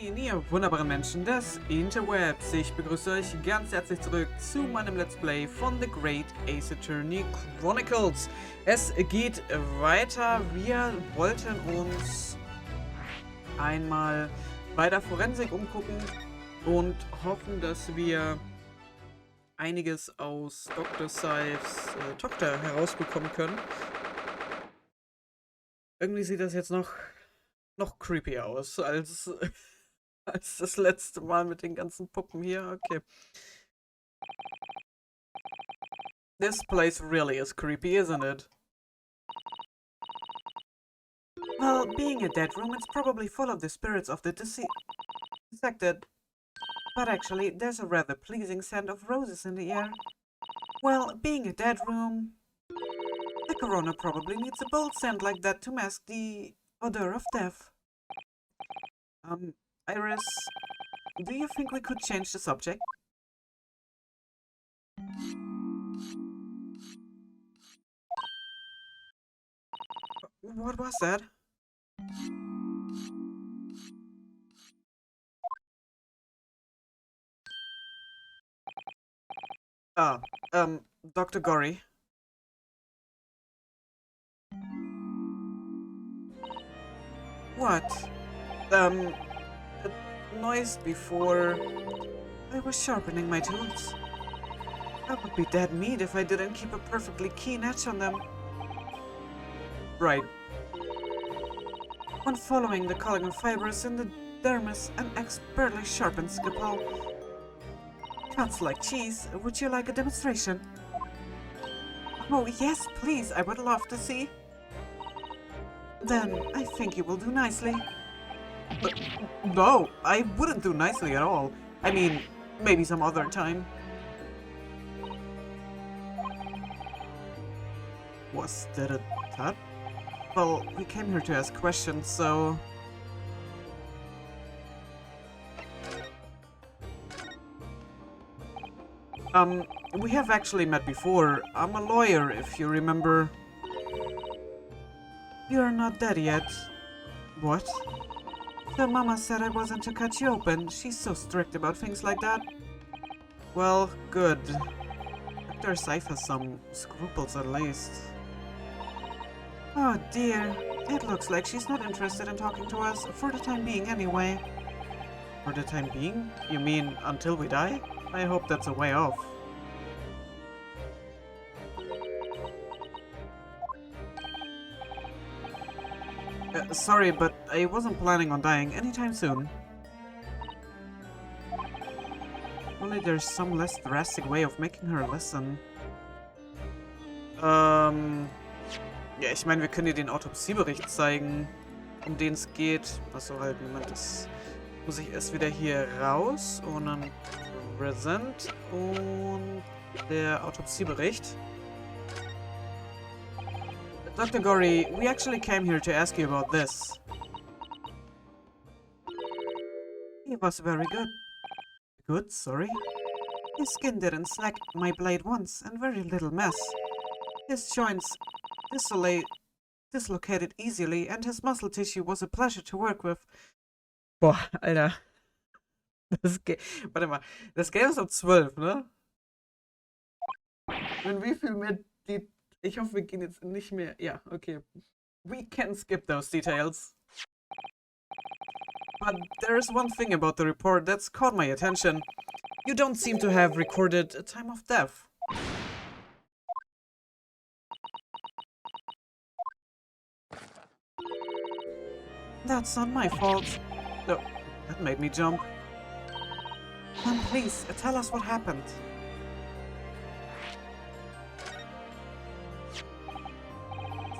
Moin, ihr wunderbaren Menschen des Interwebs. Ich begrüße euch ganz herzlich zurück zu meinem Let's Play von The Great Ace-Attorney Chronicles. Es geht weiter. Wir wollten uns einmal bei der Forensik umgucken und hoffen, dass wir einiges aus Dr. Seifs Tochter herausbekommen können. Irgendwie sieht das jetzt noch creepy aus als das letzte Mal mit den ganzen Puppen hier. Okay. This place really is creepy, isn't it? Well, being a dead room, it's probably full of the spirits of the dissected. But actually, there's a rather pleasing scent of roses in the air. Well, being a dead room, the coroner probably needs a bold scent like that to mask the odor of death. Iris, do you think we could change the subject? What was that? Dr. Gorey. What? The noise before I was sharpening my tools. That would be dead meat if I didn't keep a perfectly keen edge on them. Right. When following the collagen fibers in the dermis, an expertly sharpened scalpel cuts like cheese. Would you like a demonstration? Oh, yes, please. I would love to see. Then I think you will do nicely. No, I wouldn't do nicely at all. I mean, maybe some other time. Was that a tut? Well, we came here to ask questions, so... we have actually met before. I'm a lawyer, if you remember. You're not dead yet. What? The mama said I wasn't to cut you open. She's so strict about things like that. Well, good. Dr. Seif has some scruples at least. Oh dear. It looks like she's not interested in talking to us, for the time being anyway. For the time being? You mean until we die? I hope that's a way off. Sorry, but I wasn't planning on dying anytime soon. Only there's some less drastic way of making her listen. Ja, ich meine, wir können ihr den Autopsiebericht zeigen, um den es geht. Achso, halt, Moment, das muss ich erst wieder hier raus. Und dann Present und der Autopsiebericht. Dr. Gorey, we actually came here to ask you about this. He was very good. Good, sorry? His skin didn't slack my blade once, and very little mess. His joints dislocated easily, and his muscle tissue was a pleasure to work with. Boah, Alter. Warte mal, das Game ist ab 12, ne? Und wie viel mehr die... Ich hoffe, wir gehen jetzt nicht mehr... Ja, okay. We can skip those details. But there is one thing about the report that's caught my attention. You don't seem to have recorded a time of death. That's not my fault. Oh, that made me jump. Then please, tell us what happened.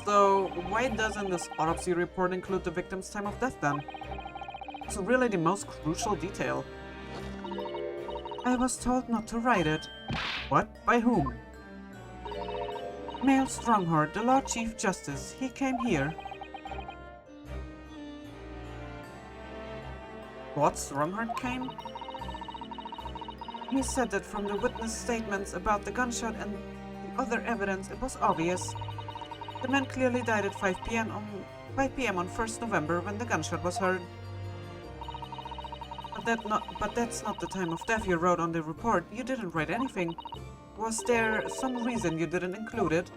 So, why doesn't this autopsy report include the victim's time of death then? It's really the most crucial detail. I was told not to write it. What? By whom? Mayor Stronghart, the Lord Chief Justice. He came here. What? Stronghart came? He said that from the witness statements about the gunshot and the other evidence, it was obvious. The man clearly died at 5 p.m. on 1st November when the gunshot was heard. But that's not the time of death you wrote on the report. You didn't write anything. Was there some reason you didn't include it?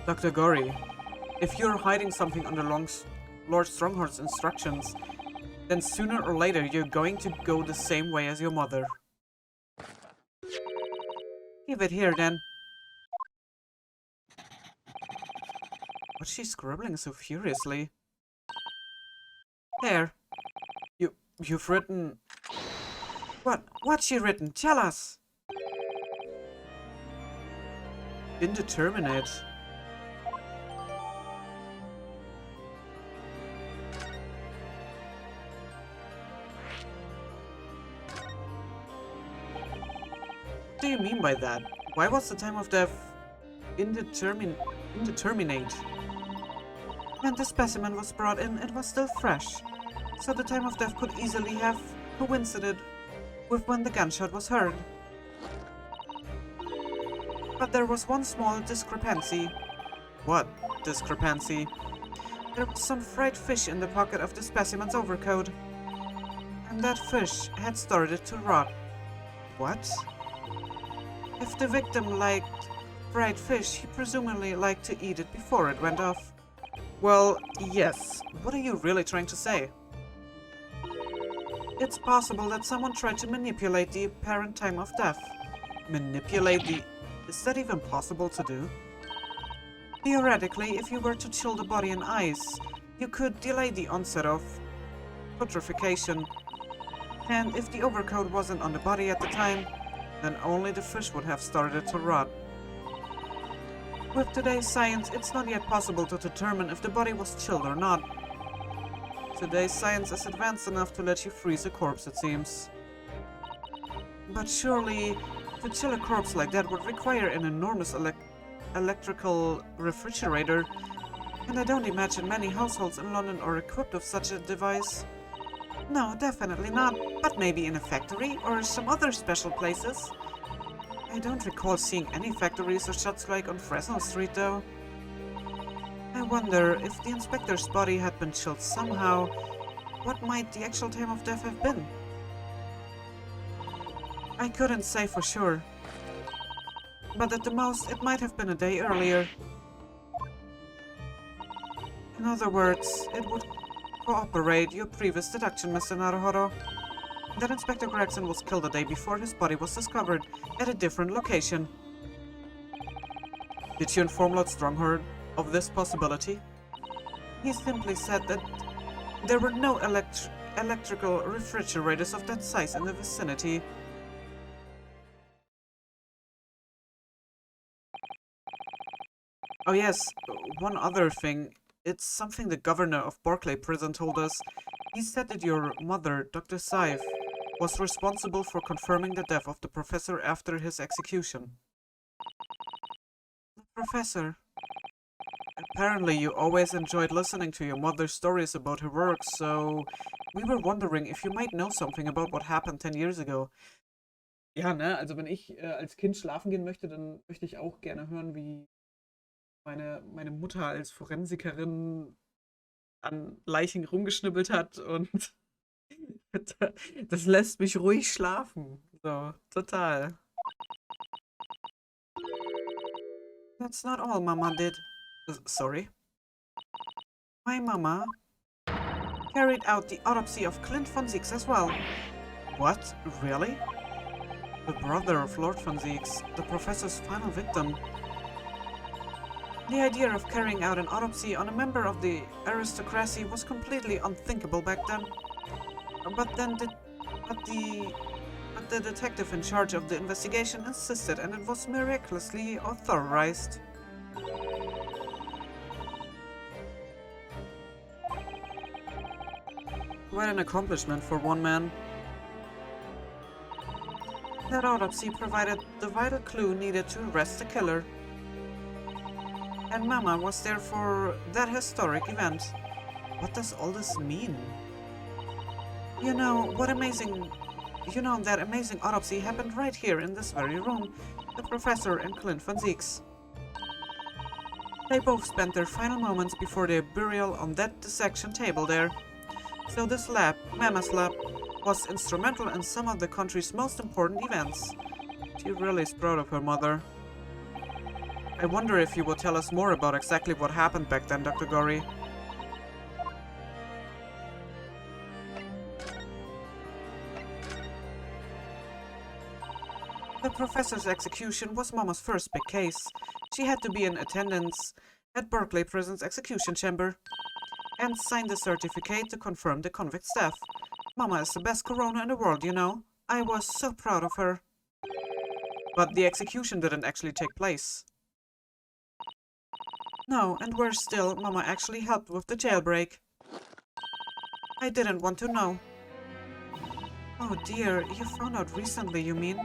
Dr. Gorey, if you're hiding something under Lord Strongheart's instructions, then sooner or later you're going to go the same way as your mother. Give it here, then. What's she scribbling so furiously? There. You've written... What's she written? Tell us! Indeterminate. What do you mean by that? Why was the time of death indeterminate? When the specimen was brought in, it was still fresh, so the time of death could easily have coincided with when the gunshot was heard. But there was one small discrepancy. What discrepancy? There was some fried fish in the pocket of the specimen's overcoat, and that fish had started to rot. What? If the victim liked fried fish, he presumably liked to eat it before it went off. Well, yes. What are you really trying to say? It's possible that someone tried to manipulate the apparent time of death. Manipulate the... Is that even possible to do? Theoretically, if you were to chill the body in ice, you could delay the onset of putrefaction. And if the overcoat wasn't on the body at the time, then only the fish would have started to rot. With today's science, it's not yet possible to determine if the body was chilled or not. Today's science is advanced enough to let you freeze a corpse, it seems. But surely, to chill a corpse like that would require an enormous electrical refrigerator, and I don't imagine many households in London are equipped with such a device. No, definitely not, but maybe in a factory or some other special places. I don't recall seeing any factories or shops like on Fresno Street, though. I wonder if the inspector's body had been chilled somehow, what might the actual time of death have been? I couldn't say for sure, but at the most it might have been a day earlier. In other words, it would corroborate your previous deduction, Mr. Naruhodo, that Inspector Gregson was killed a day before his body was discovered, at a different location. Did you inform Lord Strongheart of this possibility? He simply said that there were no electrical refrigerators of that size in the vicinity. Oh yes, one other thing. It's something the governor of Barclay Prison told us. He said that your mother, Dr. Scythe, was responsible for confirming the death of the professor after his execution. The professor? Apparently you always enjoyed listening to your mother's stories about her work, so we were wondering if you might know something about what happened 10 years ago. Ja, ne, also wenn ich als Kind schlafen gehen möchte, dann möchte ich auch gerne hören, wie meine Mutter als Forensikerin an Leichen rumgeschnippelt hat und das lässt mich ruhig schlafen. So, total. That's not all Mama did. Sorry? My mama carried out the autopsy of Clint von Zieks as well. What? Really? The brother of Lord von Zieks, the professor's final victim. The idea of carrying out an autopsy on a member of the aristocracy was completely unthinkable back then. But the detective in charge of the investigation insisted, and it was miraculously authorized. Quite an accomplishment for one man. That autopsy provided the vital clue needed to arrest the killer. And Mama was there for that historic event. What does all this mean? You know, that amazing autopsy happened right here in this very room. The professor and Clint von Zieks. They both spent their final moments before their burial on that dissection table there. So this lab, Mama's lab, was instrumental in some of the country's most important events. She really is proud of her mother. I wonder if you will tell us more about exactly what happened back then, Dr. Gorey. The professor's execution was Mama's first big case. She had to be in attendance at Berkeley Prison's execution chamber and sign the certificate to confirm the convict staff. Mama is the best coroner in the world, you know. I was so proud of her. But the execution didn't actually take place. No, and worse still, Mama actually helped with the jailbreak. I didn't want to know. Oh dear, you found out recently, you mean?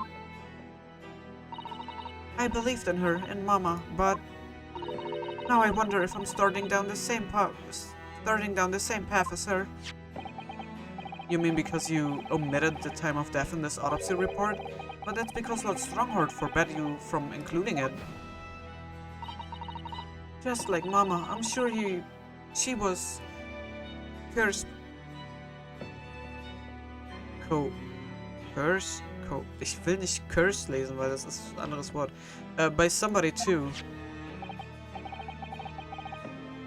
I believed in her, in Mama, but now I wonder if I'm starting down the same path as her. You mean because you omitted the time of death in this autopsy report? But that's because Lord Stronghold forbade you from including it. Just like Mama, I'm sure she was cursed. Ich will nicht cursed lesen, weil das ist ein anderes Wort. By somebody too.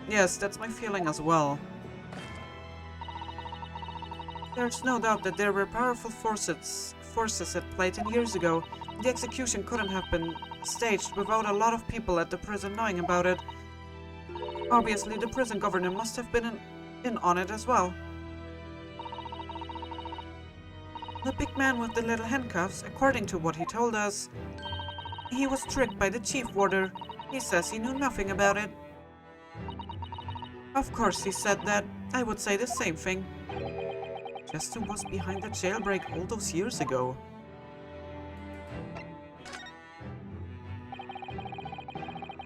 Yes, that's my feeling as well. There's no doubt that there were powerful forces at play 10 years ago. The execution couldn't have been staged without a lot of people at the prison knowing about it. Obviously, the prison governor must have been in on it as well. The big man with the little handcuffs, according to what he told us, he was tricked by the chief warder. He says he knew nothing about it. Of course he said that. I would say the same thing. Just who was behind the jailbreak all those years ago?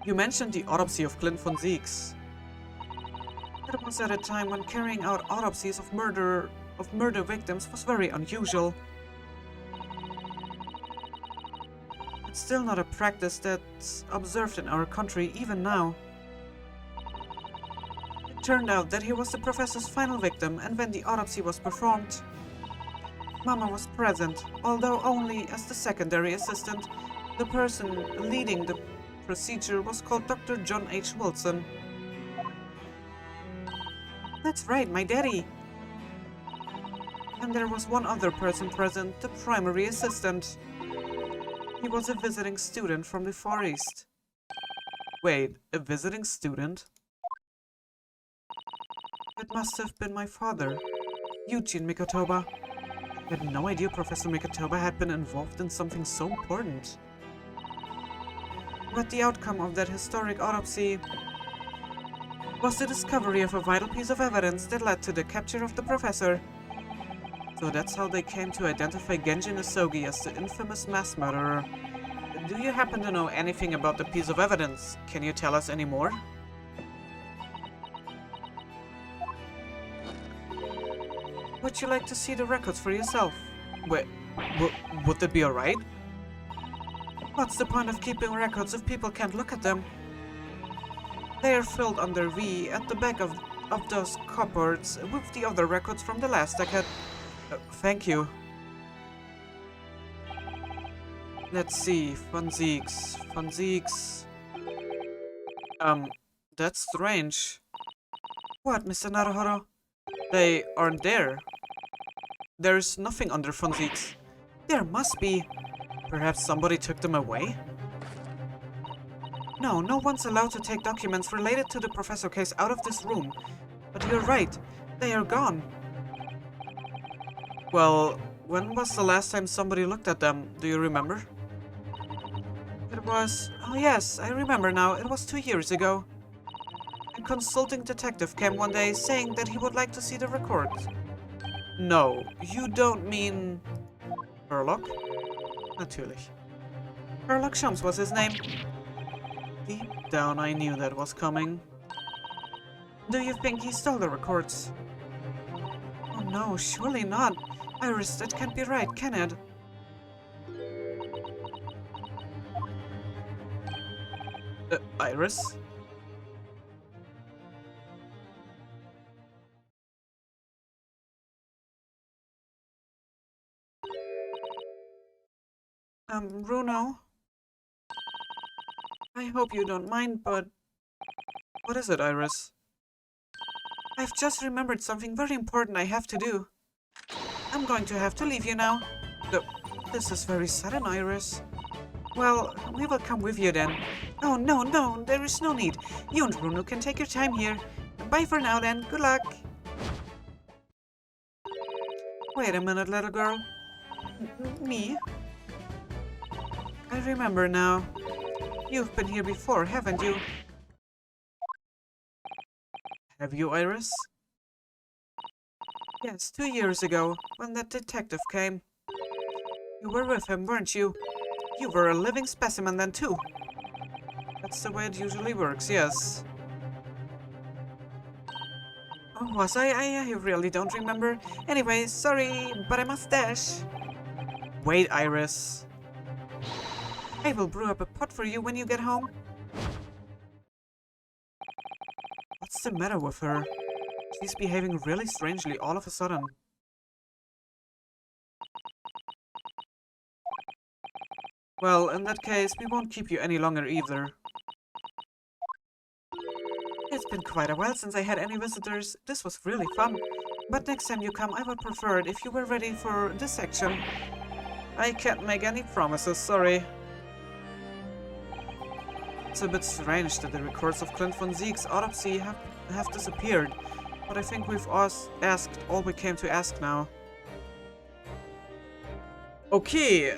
You mentioned the autopsy of Clint von Zieks. It was at a time when carrying out autopsies of murder victims was very unusual. It's still not a practice that's observed in our country even now. It turned out that he was the professor's final victim, and when the autopsy was performed, Mama was present, although only as the secondary assistant. The person leading the procedure was called Dr. John H. Wilson. That's right, my daddy. And there was one other person present, the primary assistant. He was a visiting student from the Far East. Wait, a visiting student? It must have been my father, Eugene Mikotoba. I had no idea Professor Mikotoba had been involved in something so important. But the outcome of that historic autopsy was the discovery of a vital piece of evidence that led to the capture of the professor. So that's how they came to identify Genji Nasogi as the infamous mass murderer. Do you happen to know anything about the piece of evidence? Can you tell us any more? Would you like to see the records for yourself? Wait, would that be alright? What's the point of keeping records if people can't look at them? They are filled under V at the back of those cupboards with the other records from the last decade. Thank you. Let's see, Von Zieks. That's strange. What, Mr. Naruhodo? They aren't there. There's nothing under Von Zieks. There must be. Perhaps somebody took them away? No one's allowed to take documents related to the professor case out of this room. But you're right, they are gone. Well, when was the last time somebody looked at them? Do you remember? It was... Oh yes, I remember now. It was 2 years ago. A consulting detective came one day saying that he would like to see the records. No, you don't mean... Sherlock? Natürlich. Sherlock Holmes was his name. Deep down I knew that was coming. Do you think he stole the records? Oh no, surely not. Iris, that can't be right, can it? Iris? Bruno? I hope you don't mind, but... What is it, Iris? I've just remembered something very important I have to do. I'm going to have to leave you now. This is very sudden, Iris. Well, we will come with you then. Oh, no, there is no need. You and Bruno can take your time here. Bye for now then, good luck. Wait a minute, little girl. Me? I remember now. You've been here before, haven't you? Have you, Iris? Yes, 2 years ago, when that detective came. You were with him, weren't you? You were a living specimen then, too. That's the way it usually works, yes. Oh, was I? I really don't remember. Anyway, sorry, but I must dash. Wait, Iris. I will brew up a pot for you when you get home. What's the matter with her? She's behaving really strangely all of a sudden. Well, in that case, we won't keep you any longer either. It's been quite a while since I had any visitors. This was really fun. But next time you come, I would prefer it if you were ready for this section. I can't make any promises, sorry. It's a bit strange that the records of Clint von Sieg's autopsy have disappeared, but I think we've asked all we came to ask now. Okay,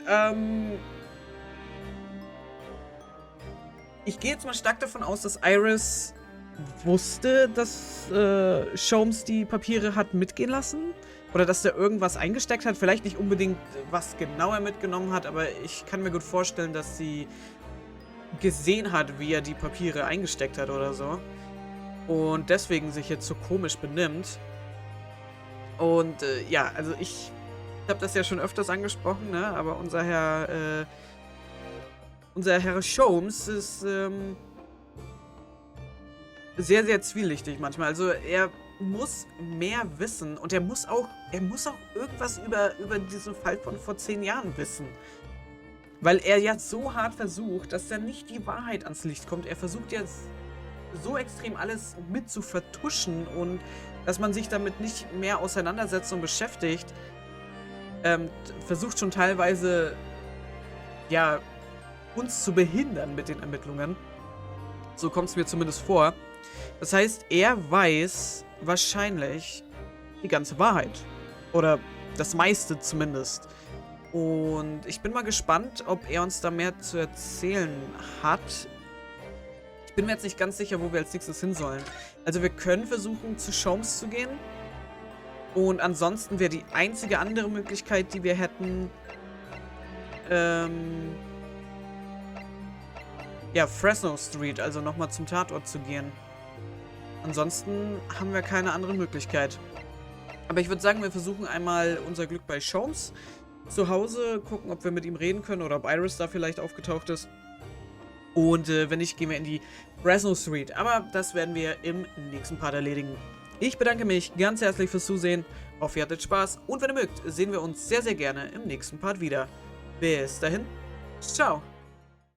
ich gehe jetzt mal stark davon aus, dass Iris wusste, dass Sholmes die Papiere hat mitgehen lassen. Oder dass der irgendwas eingesteckt hat. Vielleicht nicht unbedingt, was genau er mitgenommen hat, aber ich kann mir gut vorstellen, dass sie gesehen hat, wie er die Papiere eingesteckt hat oder so. Und deswegen sich jetzt so komisch benimmt. Und ja, also ich habe das ja schon öfters angesprochen, ne? Aber unser Herr Sholmes ist sehr, sehr zwielichtig manchmal. Also er muss mehr wissen und er muss auch irgendwas über diesen Fall von vor 10 Jahren wissen. Weil er ja so hart versucht, dass da nicht die Wahrheit ans Licht kommt. Er versucht jetzt so extrem alles mit zu vertuschen und dass man sich damit nicht mehr auseinandersetzt und beschäftigt. Versucht schon teilweise, ja, uns zu behindern mit den Ermittlungen. So kommt es mir zumindest vor. Das heißt, er weiß wahrscheinlich die ganze Wahrheit. Oder das meiste zumindest. Und ich bin mal gespannt, ob er uns da mehr zu erzählen hat. Ich bin mir jetzt nicht ganz sicher, wo wir als nächstes hin sollen. Also wir können versuchen, zu Sholmes zu gehen. Und ansonsten wäre die einzige andere Möglichkeit, die wir hätten, ja, Fresno Street, also nochmal zum Tatort zu gehen. Ansonsten haben wir keine andere Möglichkeit. Aber ich würde sagen, wir versuchen einmal unser Glück bei Sholmes zu Hause, gucken, ob wir mit ihm reden können oder ob Iris da vielleicht aufgetaucht ist. Und wenn nicht, gehen wir in die Fresno Street. Aber das werden wir im nächsten Part erledigen. Ich bedanke mich ganz herzlich fürs Zusehen. Hoffe, ihr hattet Spaß. Und wenn ihr mögt, sehen wir uns sehr, sehr gerne im nächsten Part wieder. Bis dahin. Ciao.